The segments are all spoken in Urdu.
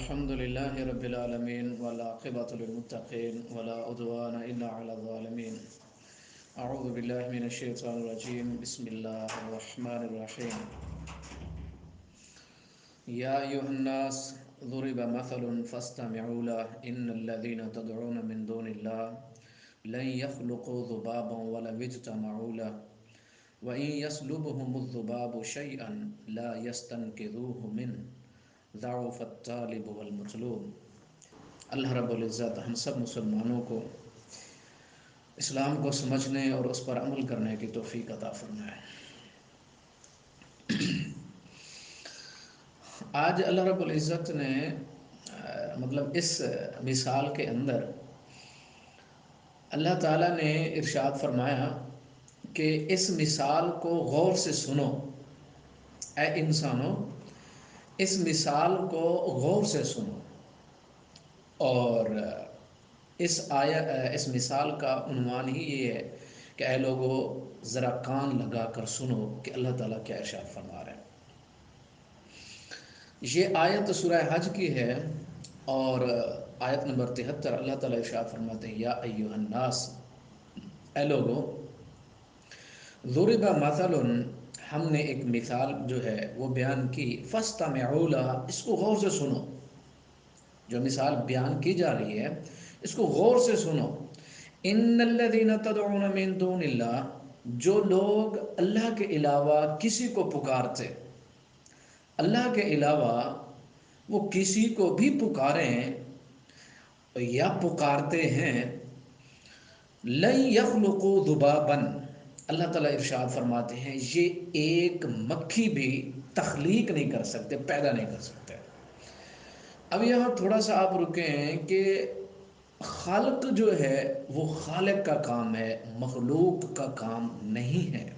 الحمد لله رب العالمين والعاقبة للمتقين ولا عدوان إلا على الظالمين. أعوذ بالله من الشيطان الرجيم. بسم الله الرحمن الرحيم. يا أيها الناس ضرب مثل فاستمعوا له إن الذين تدعون من دون الله لن يخلقوا ذبابا ولو اجتمعوا له وإن يسلبهم الذباب شيئا لا يستنقذوه منه ضعف الطالب والمطلوب. اللہ رب العزت ہم سب مسلمانوں کو اسلام کو سمجھنے اور اس پر عمل کرنے کی توفیق عطا فرمائے۔ آج اللہ رب العزت نے اس مثال کے اندر اللہ تعالیٰ نے ارشاد فرمایا کہ اس مثال کو غور سے سنو، اے انسانوں اس مثال کو غور سے سنو۔ اور اس مثال کا عنوان ہی یہ ہے کہ اے لوگو ذرا کان لگا کر سنو کہ اللہ تعالیٰ کیا ارشاد فرما رہے ہیں۔ یہ آیت سورہ حج کی ہے اور آیت نمبر 73 اللہ تعالیٰ ارشاد فرماتے ہیں یا ایھا الناس، اے لوگو ضرب مثل، ہم نے ایک مثال جو ہے وہ بیان کی، فاستمعوا لہ، اس کو غور سے سنو۔ جو مثال بیان کی جا رہی ہے اس کو غور سے سنو۔ ان الذین تدعون من دون اللہ، جو لوگ اللہ کے علاوہ کسی کو پکارتے، اللہ کے علاوہ وہ کسی کو بھی پکاریں یا پکارتے ہیں، لن یخلقوا ذبابا، اللہ تعالیٰ ارشاد فرماتے ہیں یہ ایک مکھی بھی تخلیق نہیں کر سکتے، پیدا نہیں کر سکتے۔ اب یہاں تھوڑا سا آپ رکیں کہ خالق جو ہے وہ خالق کا کام ہے، مخلوق کا کام نہیں ہے۔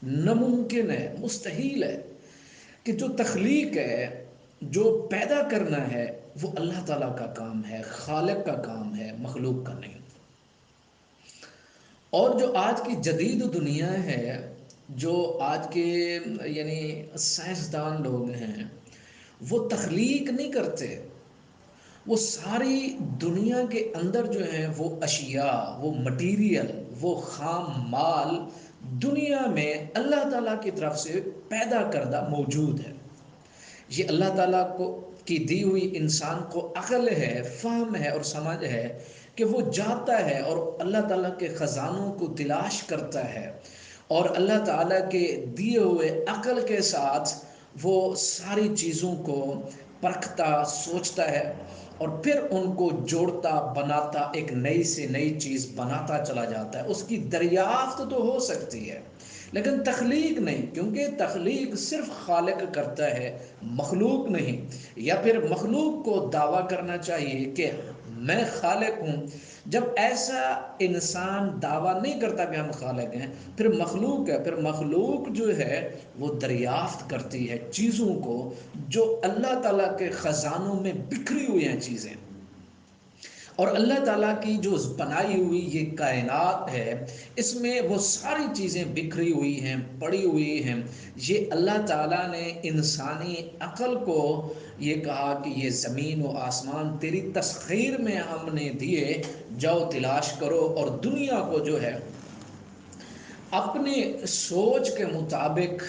ناممکن ہے، مستحیل ہے کہ جو تخلیق ہے، جو پیدا کرنا ہے، وہ اللہ تعالیٰ کا کام ہے، خالق کا کام ہے، مخلوق کا نہیں۔ اور جو آج کی جدید دنیا ہے، جو آج کے سائنسدان لوگ ہیں، وہ تخلیق نہیں کرتے۔ وہ ساری دنیا کے اندر جو ہیں وہ اشیاء، وہ مٹیریل، وہ خام مال دنیا میں اللہ تعالیٰ کی طرف سے پیدا کردہ موجود ہے۔ یہ اللہ تعالیٰ کی دی ہوئی انسان کو عقل ہے، فہم ہے اور سمجھ ہے کہ وہ جاتا ہے اور اللہ تعالیٰ کے خزانوں کو تلاش کرتا ہے، اور اللہ تعالیٰ کے دیے ہوئے عقل کے ساتھ وہ ساری چیزوں کو پرکھتا، سوچتا ہے اور پھر ان کو جوڑتا، بناتا، ایک نئی سے نئی چیز بناتا چلا جاتا ہے۔ اس کی دریافت تو ہو سکتی ہے لیکن تخلیق نہیں، کیونکہ تخلیق صرف خالق کرتا ہے، مخلوق نہیں۔ یا پھر مخلوق کو دعویٰ کرنا چاہیے کہ میں خالق ہوں۔ جب ایسا انسان دعویٰ نہیں کرتا کہ ہم خالق ہیں، پھر مخلوق ہے، پھر مخلوق جو ہے وہ دریافت کرتی ہے چیزوں کو جو اللہ تعالیٰ کے خزانوں میں بکھری ہوئی ہیں چیزیں۔ اور اللہ تعالیٰ کی جو بنائی ہوئی یہ کائنات ہے، اس میں وہ ساری چیزیں بکھری ہوئی ہیں، پڑی ہوئی ہیں۔ یہ اللہ تعالیٰ نے انسانی عقل کو یہ کہا کہ یہ زمین و آسمان تیری تسخیر میں ہم نے دیے، جاؤ تلاش کرو اور دنیا کو جو ہے اپنے سوچ کے مطابق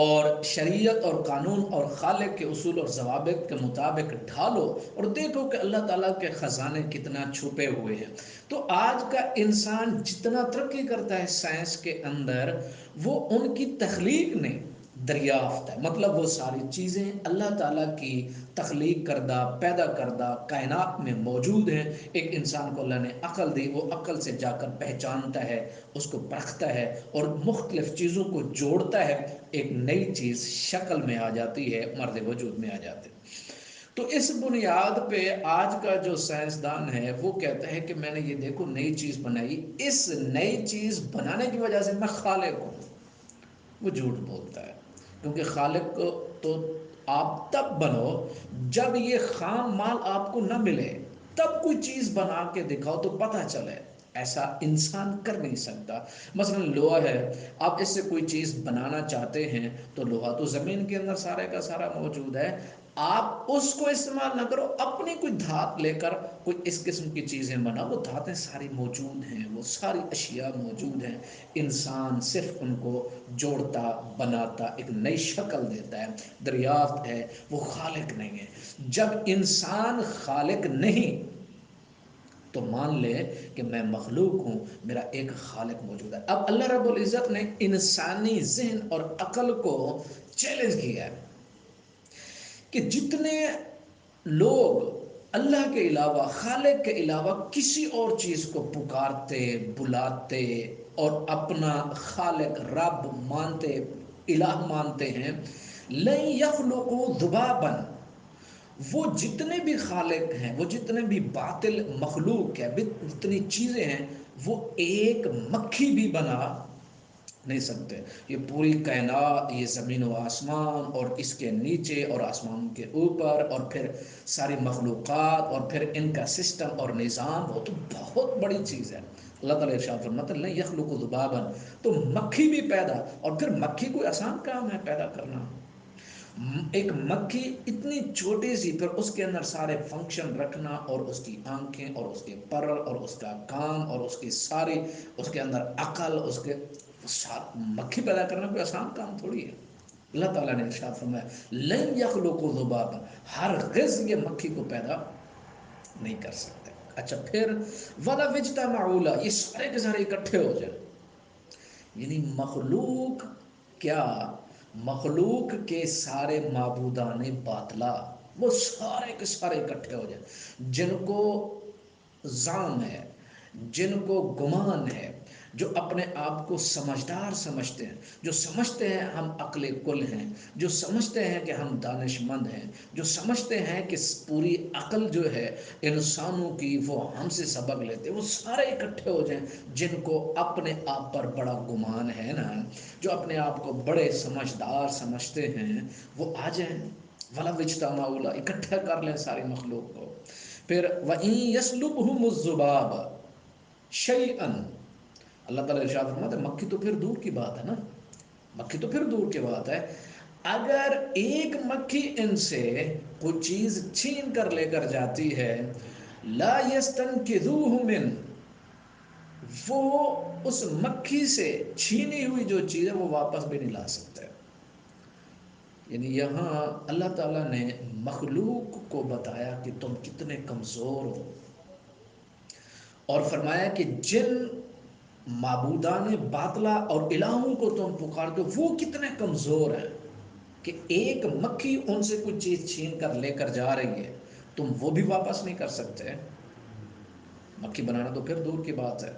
اور شریعت اور قانون اور خالق کے اصول اور ضوابط کے مطابق ڈھالو اور دیکھو کہ اللہ تعالیٰ کے خزانے کتنا چھپے ہوئے ہیں۔ تو آج کا انسان جتنا ترقی کرتا ہے سائنس کے اندر، وہ ان کی تخلیق نہیں، دریافت ہے۔ مطلب وہ ساری چیزیں اللہ تعالیٰ کی تخلیق کردہ، پیدا کردہ کائنات میں موجود ہیں۔ ایک انسان کو اللہ نے عقل دی، وہ عقل سے جا کر پہچانتا ہے، اس کو پرکھتا ہے اور مختلف چیزوں کو جوڑتا ہے، ایک نئی چیز شکل میں آ جاتی ہے، مرد وجود میں آ جاتی ہے۔ تو اس بنیاد پہ آج کا جو سائنسدان ہے وہ کہتا ہے کہ میں نے یہ دیکھو نئی چیز بنائی، اس نئی چیز بنانے کی وجہ سے میں خالق ہوں۔ وہ جھوٹ بولتا ہے، کیونکہ خالق تو آپ تب بنو جب یہ خام مال آپ کو نہ ملے، تب کوئی چیز بنا کے دکھاؤ تو پتہ چلے۔ ایسا انسان کر نہیں سکتا۔ مثلا لوہا ہے، آپ اس سے کوئی چیز بنانا چاہتے ہیں تو لوہا تو زمین کے اندر سارے کا سارا موجود ہے، آپ اس کو استعمال نہ کرو، اپنی کوئی دھات لے کر کوئی اس قسم کی چیزیں بنا، وہ دھاتیں ساری موجود ہیں، وہ ساری اشیاء موجود ہیں، انسان صرف ان کو جوڑتا بناتا ایک نئی شکل دیتا ہے، دریافت ہے، وہ خالق نہیں ہے۔ جب انسان خالق نہیں تو مان لے کہ میں مخلوق ہوں، میرا ایک خالق موجود ہے۔ اب اللہ رب العزت نے انسانی ذہن اور عقل کو چیلنج کیا ہے کہ جتنے لوگ اللہ کے علاوہ، خالق کے علاوہ کسی اور چیز کو پکارتے، بلاتے اور اپنا خالق، رب مانتے، الہ مانتے ہیں، لن یخلقوا ذبابا، وہ جتنے بھی خالق ہیں، وہ جتنے بھی باطل مخلوق ہیں، جتنی چیزیں ہیں، وہ ایک مکھی بھی بنا نہیں سکتے۔ یہ پوری کائنات، یہ زمین و آسمان اور اس کے نیچے اور آسمان کے اوپر اور پھر ساری مخلوقات اور پھر ان کا سسٹم اور نظام، وہ تو بہت بڑی چیز ہے۔ اللہ تعالیٰ ارشاد فرماتا ہے لن یخلقوا ذبابا، تو مکھی بھی پیدا، اور پھر مکھی کوئی آسان کام ہے پیدا کرنا؟ ایک مکھی اتنی چھوٹی سی، پھر اس کے اندر سارے فنکشن رکھنا، اور اس کی آنکھیں اور اس کے پر اور اس کا کام اور اس کی ساری، اس کے اندر عقل، اس کے مکھی پیدا کرنا کوئی آسان کام تھوڑی ہے۔ اللہ تعالیٰ نے ارشاد فرمایا لن یخلقوا ذبابا، ہرگز یہ مکھی کو پیدا نہیں کر سکتے۔ اچھا پھر وَلَوِ اجْتَمَعُوا لَهُ، یہ سارے کے سارے اکٹھے ہو جائیں، یعنی مخلوق کیا، مخلوق کے سارے معبودان باطلا، وہ سارے کے سارے اکٹھے ہو جائیں، جن کو زعم ہے، جن کو گمان ہے، جو اپنے آپ کو سمجھدار سمجھتے ہیں، جو سمجھتے ہیں ہم عقل کل ہیں، جو سمجھتے ہیں کہ ہم دانش مند ہیں، جو سمجھتے ہیں کہ پوری عقل جو ہے انسانوں کی وہ ہم سے سبق لیتے، وہ سارے اکٹھے ہو جائیں، جن کو اپنے آپ پر بڑا گمان ہے نا، جو اپنے آپ کو بڑے سمجھدار سمجھتے ہیں، وہ آ جائیں۔ وَلَوِ اجْتَمَعُوا لَهُ، اکٹھا کر لیں ساری مخلوق کو۔ پھر وَإِن يَسْلُبْهُمُ الذُّبَابُ شَيْئًا، اللہ تعالیٰ ارشاد فرماتا ہے مکھی تو پھر دور کی بات ہے نا، مکھی تو پھر دور کی بات ہے، اگر ایک مکھی ان سے کوئی چیز چھین کر لے کر جاتی ہے، لا يستنقذوه من، وہ اس مکھی سے چھینی ہوئی جو چیز ہے وہ واپس بھی نہیں لا سکتے۔ یعنی یہاں اللہ تعالیٰ نے مخلوق کو بتایا کہ تم کتنے کمزور ہو، اور فرمایا کہ جن معبودان باطلہ اور الہوں کو تم پکارتے ہو وہ کتنے کمزور ہیں، کہ ایک مکھی ان سے کچھ چیز چھین کر لے کر جا رہی ہے، تم وہ بھی واپس نہیں کر سکتے۔ مکھی بنانا تو پھر دور کی بات ہے،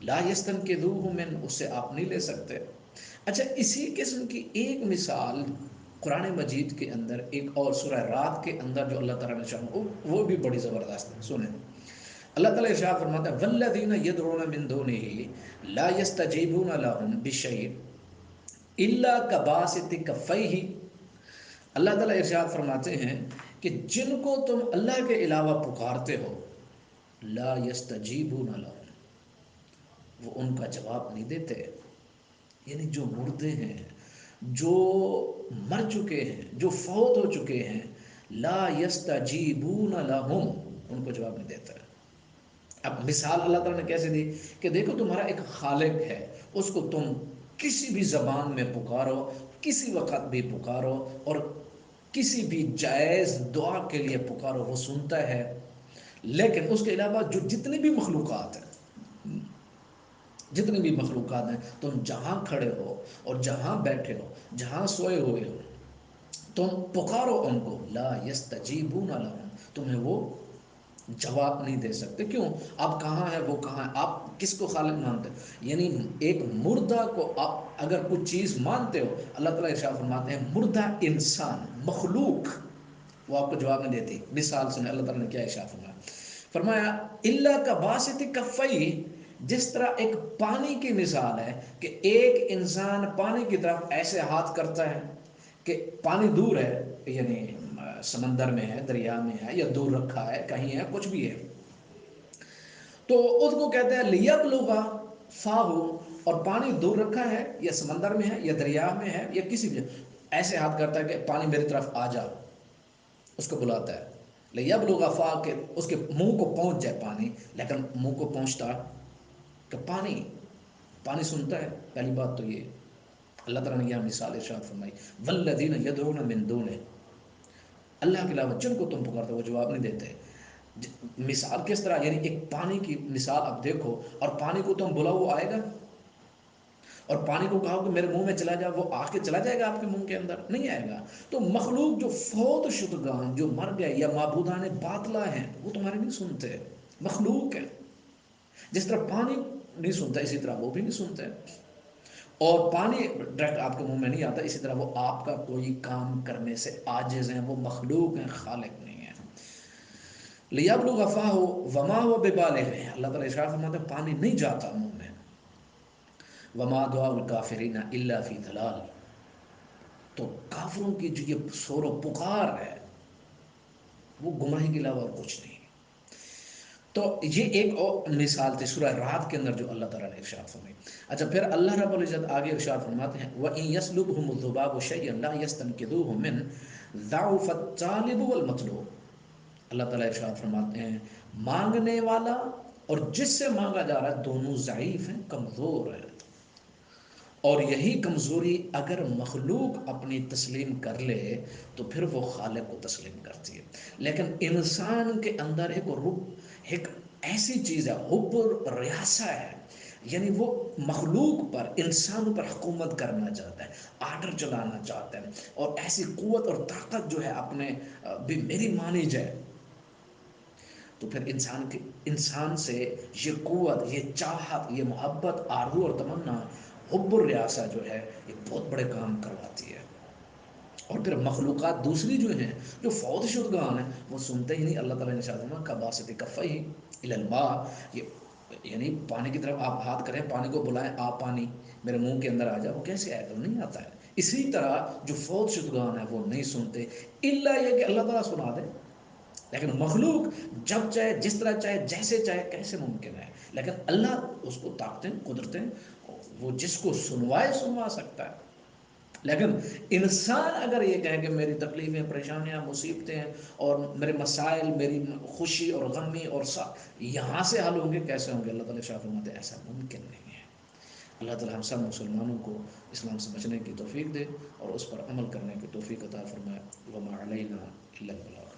لا یستنقذوہ من، اس سے آپ نہیں لے سکتے۔ اچھا اسی قسم کی ایک مثال قرآن مجید کے اندر ایک اور سورہ رات کے اندر جو اللہ تعالیٰ نے شامل، وہ بھی بڑی زبردست ہے، سنیں۔ اللہ تعالیٰ ارشاد فرماتا ہے والذین یدعون من دونہ لا یستجیبون لهم بشیء الا کباسط کفیہ، اللہ تعالیٰ ارشاد فرماتے ہیں کہ جن کو تم اللہ کے علاوہ پکارتے ہو، لا یستجیبون لهم، وہ ان کا جواب نہیں دیتے، یعنی جو مردے ہیں، جو مر چکے ہیں، جو فوت ہو چکے ہیں، لا یستجیبون لهم، ان کو جواب نہیں دیتا۔ اب مثال اللہ تعالیٰ نے کیسے دی کہ دیکھو تمہارا ایک خالق ہے، اس کو تم کسی بھی زبان میں پکارو، کسی وقت بھی پکارو، اور کسی بھی جائز دعا کے لیے پکارو، وہ سنتا ہے۔ لیکن اس کے علاوہ جو جتنی بھی مخلوقات ہیں، جتنی بھی مخلوقات ہیں، تم جہاں کھڑے ہو اور جہاں بیٹھے ہو، جہاں سوئے ہوئے ہو، تم پکارو ان کو، لا یستجیبون لهم، تمہیں وہ جواب نہیں دے سکتے۔ کیوں؟ آپ کہاں ہے، وہ کہاں ہے، آپ کس کو خالق مانتے ہیں؟ یعنی ایک مردہ کو آپ اگر کچھ چیز مانتے ہو، اللہ تعالیٰ ارشاد فرماتے ہیں مردہ انسان، مخلوق، وہ آپ کو جواب نہیں دیتی۔ مثال سنیں اللہ تعالیٰ نے کیا ارشاد فرمایا، فرمایا الا کباسط کفیہ، جس طرح ایک پانی کی مثال ہے کہ ایک انسان پانی کی طرف ایسے ہاتھ کرتا ہے کہ پانی دور ہے، یعنی سمندر میں ہے، دریا میں ہے، یا دور رکھا ہے، کہیں ہے، کچھ بھی ہے، تو اس کو کہتے ہیں لیبلغ فاہ، اور پانی دور رکھا ہے، یا سمندر میں ہے، یا دریا میں ہے، یا کسی بھی، ایسے ہاتھ کرتا ہے کہ پانی میری طرف آ جا، اس کو بلاتا ہے لیبلغ فا کہ اس کے منہ کو پہنچ جائے پانی، لیکن منہ کو پہنچتا کہ پانی پانی سنتا ہے. پہلی بات تو یہ اللہ تعالیٰ نے یہاں مثال ارشاد فرمائی، والذین یدعون من دونہ، اللہ کے علاوہ جن کو تم پکارتے وہ جواب نہیں دیتے. مثال کس طرح، یعنی ایک پانی کی مثال اب دیکھو، اور پانی کو تم بلاؤ وہ آئے گا؟ اور پانی کو کہو کہ میرے منہ میں چلا جا، وہ آ کے چلا جائے گا آپ کے منہ کے اندر؟ نہیں آئے گا. تو مخلوق جو فوت شدگان جو مر گئے یا معبودان باطلہ ہیں وہ تمہارے نہیں سنتے، مخلوق ہیں. جس طرح پانی نہیں سنتا اسی طرح وہ بھی نہیں سنتے، اور پانی ڈائریکٹ آپ کے منہ میں نہیں آتا، اسی طرح وہ آپ کا کوئی کام کرنے سے عاجز ہیں، وہ مخلوق ہیں، خالق نہیں ہیں. لیبلغ فاہ وما هو ببالغ، اللہ تعالیٰ ارشاد فرماتے ہیں پانی نہیں جاتا منہ میں. وما دعاء الکافرین الا فی ضلال، تو کافروں کی جو یہ شور و پکار ہے وہ گمراہی کے علاوہ اور کچھ نہیں. تو یہ ایک اور مثال تھی سورہ رات کے اندر جو اللہ تعالیٰ نے ارشاد فرمائی. اچھا پھر اللہ رب العزت آگے ارشاد فرماتے ہیں وَإِن يَسْلُبْهُمُ الذُّبَابُ شَيْئًا لَا يَسْتَنْقِذُوهُ مِنْهُ ضَعُفَ الطَّالِبُ وَالْمَطْلُوبُ. اللہ تعالیٰ ارشاد فرماتے ہیں مانگنے والا اور جس سے مانگا جا رہا ہے دونوں ضعیف ہیں، کمزور ہیں. اور یہی کمزوری اگر مخلوق اپنی تسلیم کر لے تو پھر وہ خالق کو تسلیم کرتی ہے. لیکن انسان کے اندر ایک ایسی چیز ہے، حب ریاسہ ہے، یعنی وہ مخلوق پر، انسانوں پر حکومت کرنا چاہتا ہے، آرڈر چلانا چاہتا ہے، اور ایسی قوت اور طاقت جو ہے اپنے بھی میری مانی جائے. تو پھر انسان سے یہ قوت، یہ چاہت، یہ محبت، آرزو اور تمنا، حب الریاسہ جو ہے یہ بہت بڑے کام کرواتی ہے. اور پھر مخلوقات دوسری جو ہیں جو فوت شدگان ہیں وہ سنتے ہی نہیں. اللہ تعالیٰ نے ارشاد فرمایا کباسط کفیہ الی الماء، یہ یعنی پانی کی طرف آپ ہاتھ کریں، پانی کو بلائیں، آپ پانی میرے منہ کے اندر آ جائے، وہ کیسے آئے گا؟ نہیں آتا ہے. اسی طرح جو فوت شدگان ہیں وہ نہیں سنتے، الا یہ کہ اللہ تعالیٰ سنا دے. لیکن مخلوق جب چاہے، جس طرح چاہے، جیسے چاہے، کیسے ممکن ہے. لیکن اللہ اس کو طاقتیں، قدرتیں، وہ جس کو سنوائے سنوا سکتا ہے. لیکن انسان اگر یہ کہے کہ میری تکلیفیں، پریشانیاں، مصیبتیں اور میرے مسائل، میری خوشی اور غمی اور یہاں سے حل ہوں گے، کیسے ہوں گے؟ اللہ تعالیٰ شاہ فرماتے ہیں ایسا ممکن نہیں ہے. اللہ تعالیٰ ہم سب مسلمانوں کو اسلام سے بچنے کی توفیق دے اور اس پر عمل کرنے کی توفیق عطا فرمائے. وما علینا الا البلاغ.